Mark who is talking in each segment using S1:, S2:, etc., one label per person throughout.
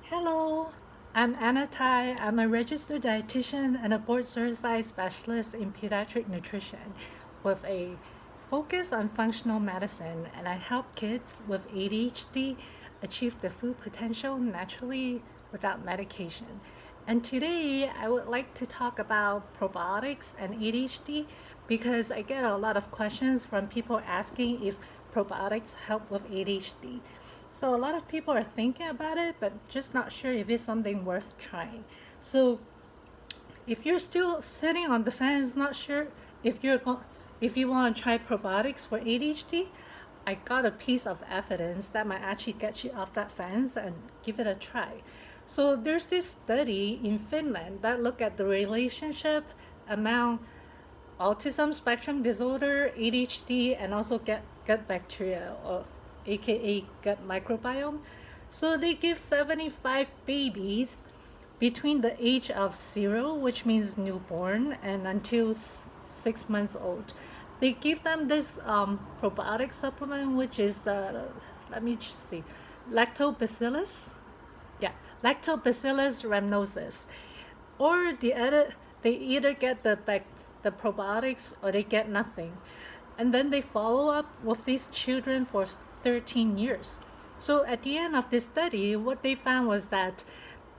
S1: Hello, I'm Adhd. I'm a registered dietitian and a board certified specialist in pediatric nutrition with a focus on functional medicine, and I help kids with ADHD achieve their full potential naturally without medication. And today I would like to talk about probiotics and ADHD because I get a lot of questions from people asking if probiotics help with ADHD. So a lot of people are thinking about it, but just not sure if it's something worth trying. So if you're still sitting on the fence, not sure if if you want to try probiotics for ADHD, I got a piece of evidence that might actually get you off that fence and give it a try. So there's this study in Finland that looked at the relationship among autism spectrum disorder, ADHD, and also gut bacteria, or aka gut microbiome. So they give 75 babies between the age of 0, which means newborn, and until 6 months old. They give them this probiotic supplement, which is let me see, lactobacillus. Yeah, lactobacillus rhamnosus. Or they either get the probiotics or they get nothing. And then they follow up with these children for 13 years. So at the end of this study, what they found was that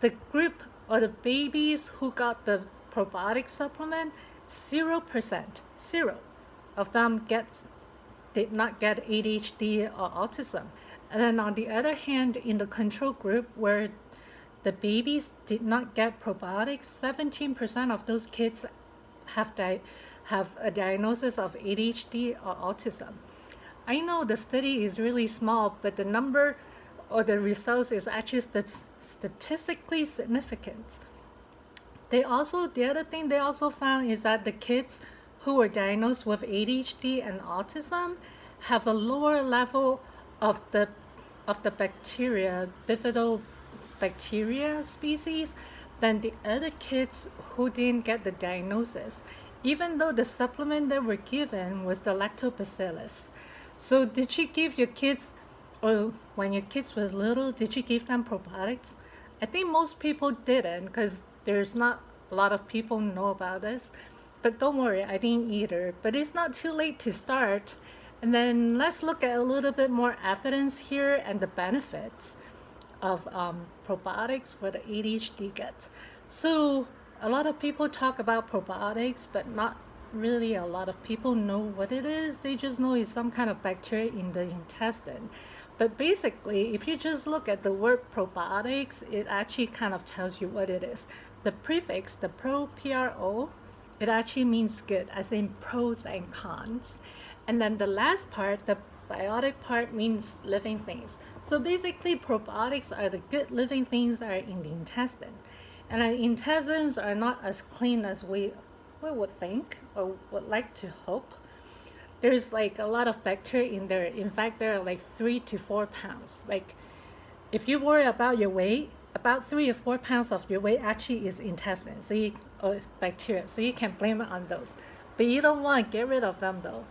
S1: the group or the babies who got the probiotic supplement, 0%, zero of them did not get ADHD or autism. And then on the other hand, in the control group where the babies did not get probiotics, 17% of those kids have a diagnosis of ADHD or autism. I know the study is really small, but the number or the results is actually statistically significant. The other thing they also found is that the kids who were diagnosed with ADHD and autism have a lower level of the bacteria, bifidobacteria species, than the other kids who didn't get the diagnosis, even though the supplement they were given was the lactobacillus. So did you give your kids, or when your kids were little, did you give them probiotics? I think most people didn't because there's not a lot of people know about this. But don't worry, I didn't either. But it's not too late to start. And then let's look at a little bit more evidence here and the benefits of probiotics for the ADHD kids. So a lot of people talk about probiotics, but not really a lot of people know what it is. They just know it's some kind of bacteria in the intestine. But basically, if you just look at the word probiotics, it actually kind of tells you what it is. The prefix, the pro, it actually means good, as in pros and cons. And then the last part, the biotic part, means living things. So basically, probiotics are the good living things that are in the intestine. And our intestines are not as clean as we would think or would like to hope. There's like a lot of bacteria in there. In fact, there are like 3 to 4 pounds. Like, if you worry about your weight, about 3 or 4 pounds of your weight actually is intestine, or bacteria. So you can blame it on those. But you don't want to get rid of them though.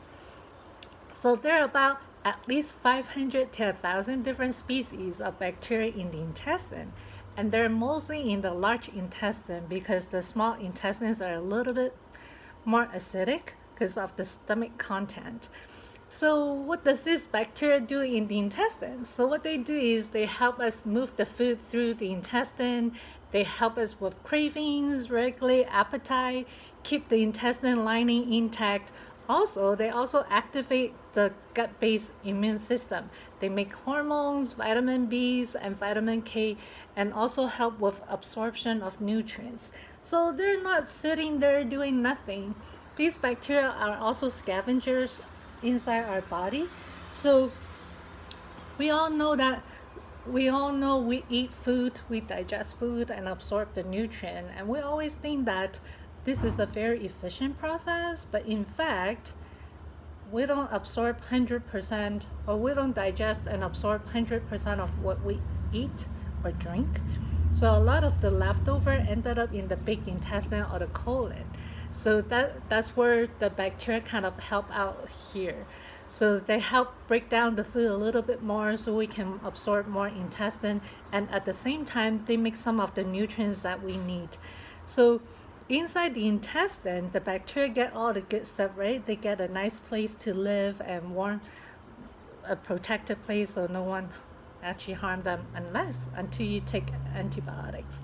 S1: So there are about at least 500 to 1,000 different species of bacteria in the intestine. And they're mostly in the large intestine because the small intestines are a little bit more acidic because of the stomach content. So what does this bacteria do in the intestine? So what they do is they help us move the food through the intestine. They help us with cravings, regulate appetite, keep the intestine lining intact. Also, they also activate the gut-based immune system. They make hormones, vitamin B's and vitamin K, and also help with absorption of nutrients. So they're not sitting there doing nothing. These bacteria are also scavengers inside our body. So we all know we eat food, we digest food and absorb the nutrient, and we always think that this is a very efficient process, but in fact, we don't absorb 100%, or we don't digest and absorb 100% of what we eat or drink. So a lot of the leftover ended up in the big intestine or the colon. So that's where the bacteria kind of help out here. So they help break down the food a little bit more so we can absorb more intestine, and at the same time they make some of the nutrients that we need. So inside the intestine, the bacteria get all the good stuff, right? They get a nice place to live and warm, a protected place so no one actually harm them until you take antibiotics.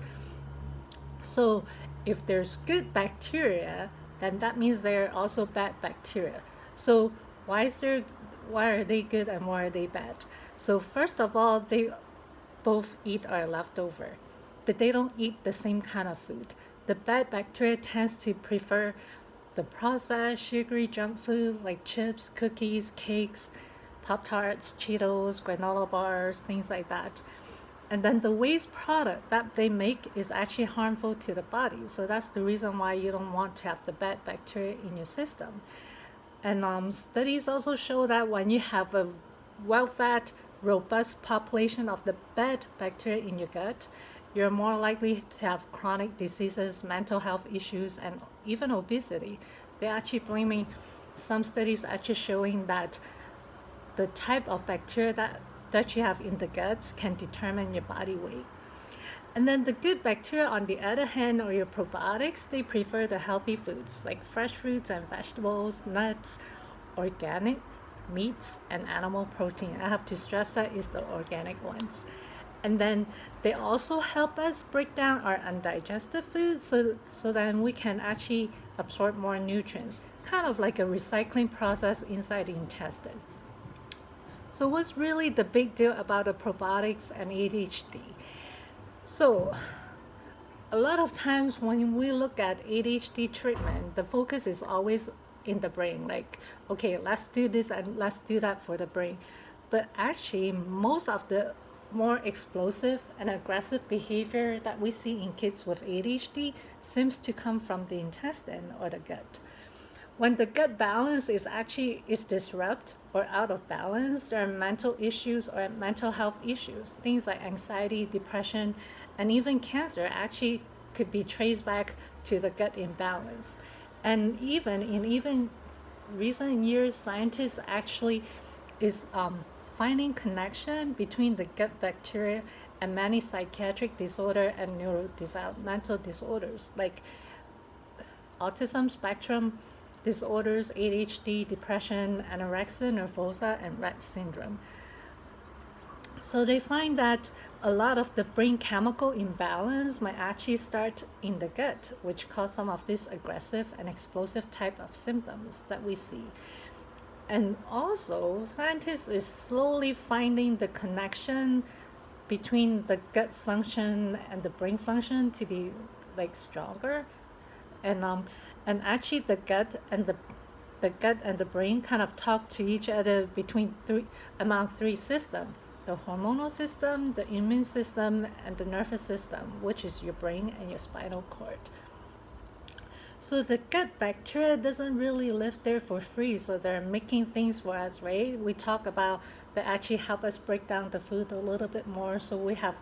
S1: So if there's good bacteria, then that means there are also bad bacteria. So why is there why are they good and why are they bad? So first of all, they both eat our leftover, but they don't eat the same kind of food. The bad bacteria tends to prefer the processed sugary junk food like chips, cookies, cakes, Pop Tarts, Cheetos, granola bars, things like that. And then the waste product that they make is actually harmful to the body. So that's the reason why you don't want to have the bad bacteria in your system. And studies also show that when you have a well-fed, robust population of the bad bacteria in your gut, you're more likely to have chronic diseases, mental health issues, and even obesity. They're actually blaming some studies actually showing that the type of bacteria that you have in the guts can determine your body weight. And then the good bacteria, on the other hand, or your probiotics, they prefer the healthy foods like fresh fruits and vegetables, nuts, organic meats, and animal protein. I have to stress that is the organic ones. And then they also help us break down our undigested foods so then we can actually absorb more nutrients, kind of like a recycling process inside the intestine. So what's really the big deal about the probiotics and ADHD? So a lot of times when we look at ADHD treatment, the focus is always in the brain. Like, okay, let's do this and let's do that for the brain. But actually, most of the more explosive and aggressive behavior that we see in kids with ADHD seems to come from the intestine or the gut. When the gut balance is disrupted or out of balance, there are mental issues or mental health issues. Things like anxiety, depression, and even cancer actually could be traced back to the gut imbalance. And even recent years, scientists actually is finding connection between the gut bacteria and many psychiatric disorder and neurodevelopmental disorders like autism spectrum disorders, ADHD, depression, anorexia nervosa, and Rett syndrome. So they find that a lot of the brain chemical imbalance might actually start in the gut, which cause some of this aggressive and explosive type of symptoms that we see. And also, scientists is slowly finding the connection between the gut function and the brain function to be like stronger. And actually the gut and the brain kind of talk to each other among three systems: the hormonal system, the immune system, and the nervous system, which is your brain and your spinal cord. So the gut bacteria doesn't really live there for free, so they're making things for us, right? We talk about they actually help us break down the food a little bit more so we have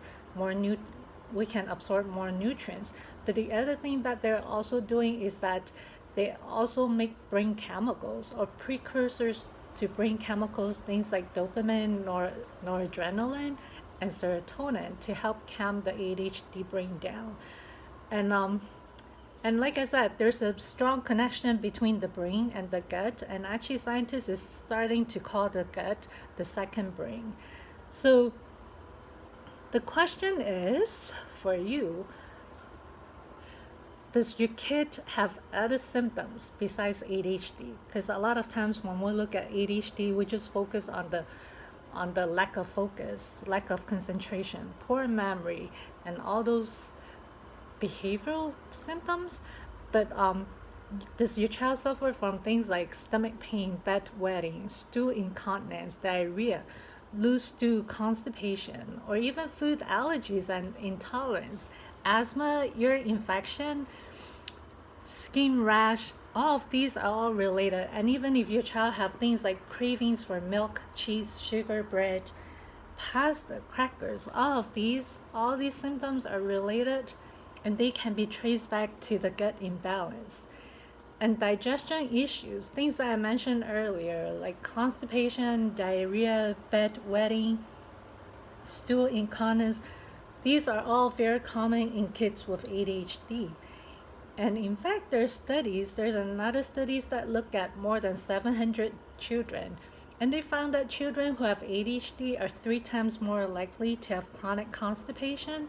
S1: we can absorb more nutrients. But the other thing that they're also doing is that they also make brain chemicals or precursors to brain chemicals, things like dopamine, noradrenaline, and serotonin to help calm the ADHD brain down. And like I said, there's a strong connection between the brain and the gut, and actually scientists is starting to call the gut the second brain. So the question is for you, does your kid have other symptoms besides ADHD? Because a lot of times when we look at ADHD, we just focus on the lack of focus, lack of concentration, poor memory, and all those behavioral symptoms. But does your child suffer from things like stomach pain, bedwetting, stool incontinence, diarrhea, loose stool, constipation, or even food allergies and intolerance, asthma, ear infection, skin rash? All of these are all related. And even if your child have things like cravings for milk, cheese, sugar, bread, pasta, crackers, all these symptoms are related, and they can be traced back to the gut imbalance. And digestion issues, things that I mentioned earlier, like constipation, diarrhea, bedwetting, stool incontinence, these are all very common in kids with ADHD. And in fact, there's another studies that look at more than 700 children. And they found that children who have ADHD are 3 times more likely to have chronic constipation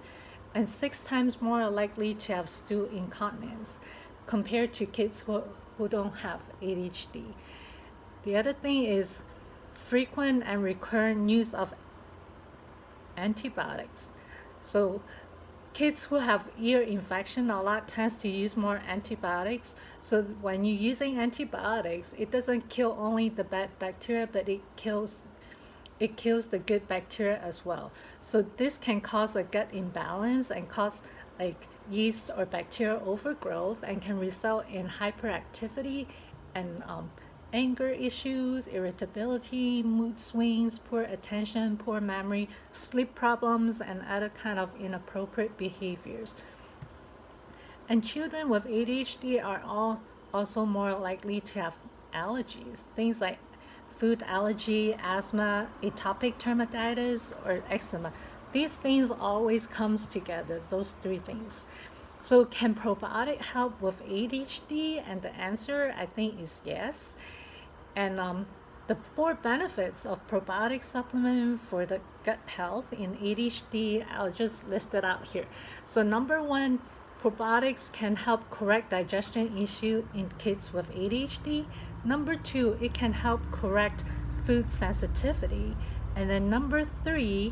S1: and 6 times more likely to have stool incontinence compared to kids who don't have ADHD. The other thing is frequent and recurrent use of antibiotics. So kids who have ear infection a lot tends to use more antibiotics. So when you're using antibiotics, it doesn't kill only the bad bacteria, but it kills the good bacteria as well. So this can cause a gut imbalance and cause like yeast or bacterial overgrowth and can result in hyperactivity and anger issues, irritability, mood swings, poor attention, poor memory, sleep problems, and other kind of inappropriate behaviors. And children with ADHD are also more likely to have allergies, things like food allergy, asthma, atopic dermatitis, or eczema. These things always comes together, those 3 things. So can probiotic help with ADHD? And the answer, I think, is yes. And the 4 benefits of probiotic supplement for the gut health in ADHD, I'll just list it out here. So number 1, probiotics can help correct digestion issue in kids with ADHD. Number 2, it can help correct food sensitivity. And then number 3,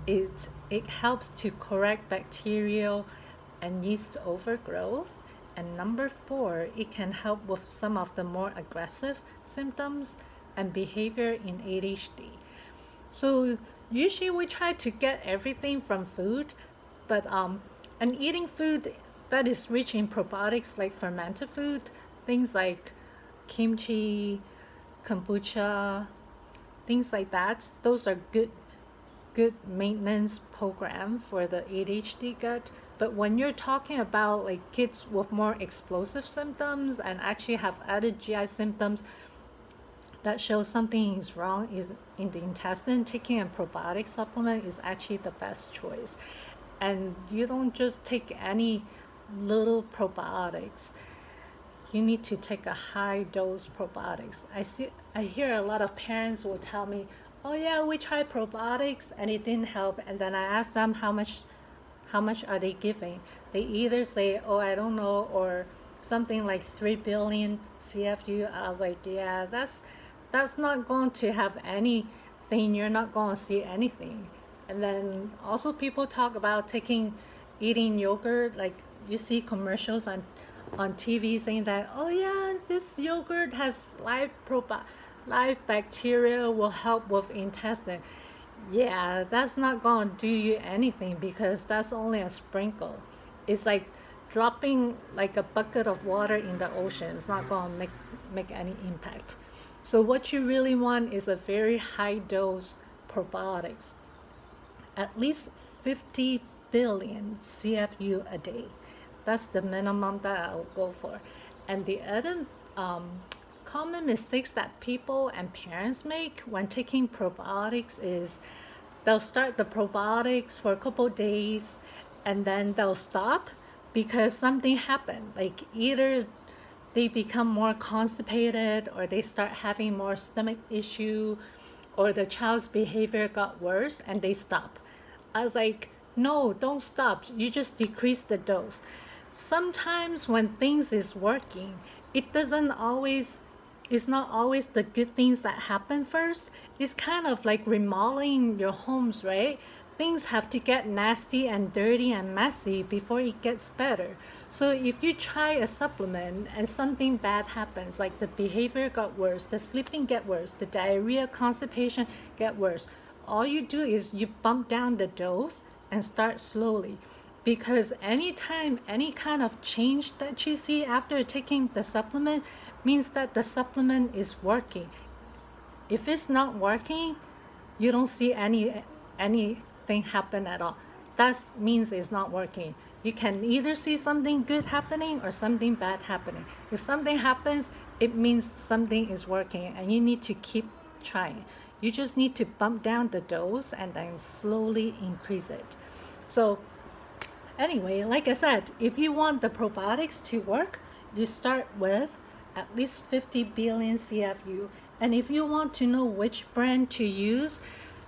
S1: it helps to correct bacterial and yeast overgrowth. And number 4, it can help with some of the more aggressive symptoms and behavior in ADHD. So usually we try to get everything from food, but and eating food that is rich in probiotics like fermented food, things like kimchi, kombucha, things like that, those are good maintenance program for the ADHD gut. But when you're talking about like kids with more explosive symptoms and actually have other GI symptoms that show something is wrong is in the intestine, taking a probiotic supplement is actually the best choice. And you don't just take any little probiotics. You need to take a high dose probiotics. I hear a lot of parents will tell me, oh yeah, we tried probiotics and it didn't help. And then I ask them how much are they giving. They either say, oh, I don't know, or something like 3 billion CFU. I was like, yeah, that's not going to have anything. You're not going to see anything. And then also people talk about eating yogurt. Like you see commercials on TV saying that, oh yeah, this yogurt has live bacteria, will help with intestine. Yeah, that's not going to do you anything because that's only a sprinkle. It's like dropping like a bucket of water in the ocean. It's not going to make any impact. So what you really want is a very high dose probiotics, at least 50 billion CFU a day. That's the minimum that I'll go for. And the other common mistakes that people and parents make when taking probiotics is they'll start the probiotics for a couple days and then they'll stop because something happened. Like either they become more constipated or they start having more stomach issue or the child's behavior got worse and they stop. I was like, no, don't stop. You just decrease the dose. Sometimes when things is working, it's not always the good things that happen first. It's kind of like remodeling your homes, right? Things have to get nasty and dirty and messy before it gets better. So if you try a supplement and something bad happens, like the behavior got worse, the sleeping get worse, the diarrhea, constipation get worse, all you do is you bump down the dose and start slowly. Because anytime any kind of change that you see after taking the supplement means that the supplement is working. If it's not working, you don't see anything happen at all. that means it's not working. You can either see something good happening or something bad happening. If something happens, it means something is working and you need to keep trying. You just need to bump down the dose and then slowly increase it. So anyway, like I said, if you want the probiotics to work, you start with at least 50 billion CFU. And if you want to know which brand to use,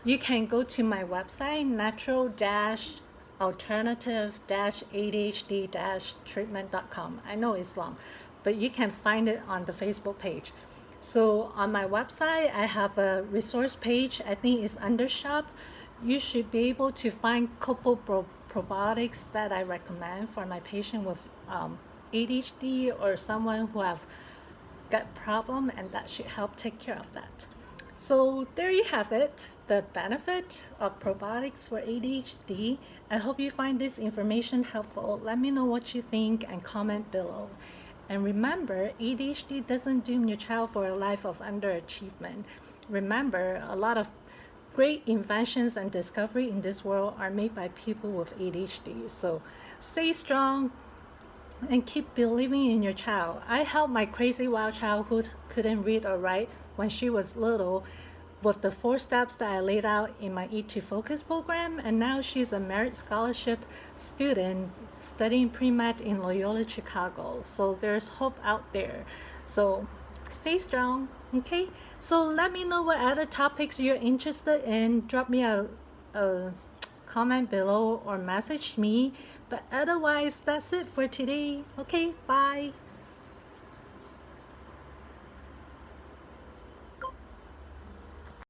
S1: you can go to my website, natural-alternative-ADHD-treatment.com. I know it's long, but you can find it on the Facebook page. So on my website, I have a resource page. I think it's under shop. You should be able to find couple probiotics that I recommend for my patient with ADHD or someone who have gut problem, and that should help take care of that. So there you have it, the benefit of probiotics for ADHD. I hope you find this information helpful. Let me know what you think and comment below. And remember, ADHD doesn't doom your child for a life of underachievement. Remember, a lot of great inventions and discovery in this world are made by people with ADHD. So stay strong and keep believing in your child. I helped my crazy wild child who couldn't read or write when she was little with the 4 steps that I laid out in my Eat to Focus program, and now she's a merit scholarship student studying pre-med in Loyola, Chicago. So there's hope out there. So stay strong, okay? So let me know what other topics you're interested in. Drop me a comment below or message me. But otherwise, that's it for today. Okay, bye.